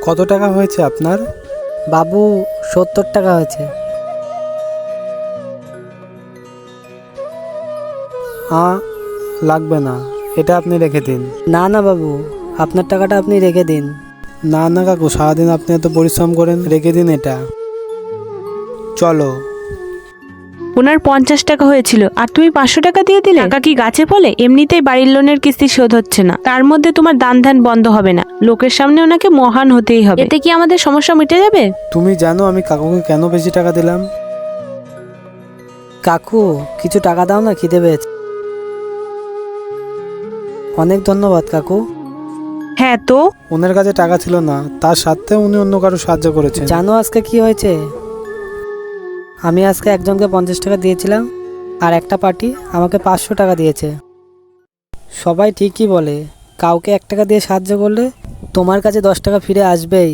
কত টাকা হয়েছে আপনার? বাবু 70 টাকা হয়েছে। লাগবে না, এটা আপনি রেখে দিন। না না বাবু, আপনার টাকাটা আপনি রেখে দিন। না না কাকু, সারাদিন আপনি এত পরিশ্রম করেন, রেখে দিন এটা। চলো। ওনার 50 টাকা হয়েছিল আর তুমি 500 টাকা দিয়ে দিলে। টাকা কি গাছে ফলে? এমনিতেই বাড়ির লোনের কিস্তি শোধ হচ্ছে না, তার মধ্যে তোমার দান ধ্যান বন্ধ হবে না। লোকের সামনে ওনাকে মহান হতেই হবে, এতে কি আমাদের সমস্যা মিটে যাবে? তুমি জানো আমি কাকুকে কেন বেশি টাকা দিলাম? কাকু কিছু টাকা দাও না, খিদে পেয়েছে। অনেক ধন্যবাদ কাকু। হ্যাঁ তো ওনার কাছে টাকা ছিল না, তার সাথেও উনি অন্য কারো সাহায্য করেছেন। জানো আজকে কি হয়েছে? আমি আজকে একজনকে 50 টাকা দিয়েছিলাম আর একটা পার্টি আমাকে 500 টাকা দিয়েছে। সবাই ঠিকই বলে, কাউকে 1 টাকা দিয়ে সাহায্য করলে তোমার কাছে 10 টাকা ফিরে আসবেই।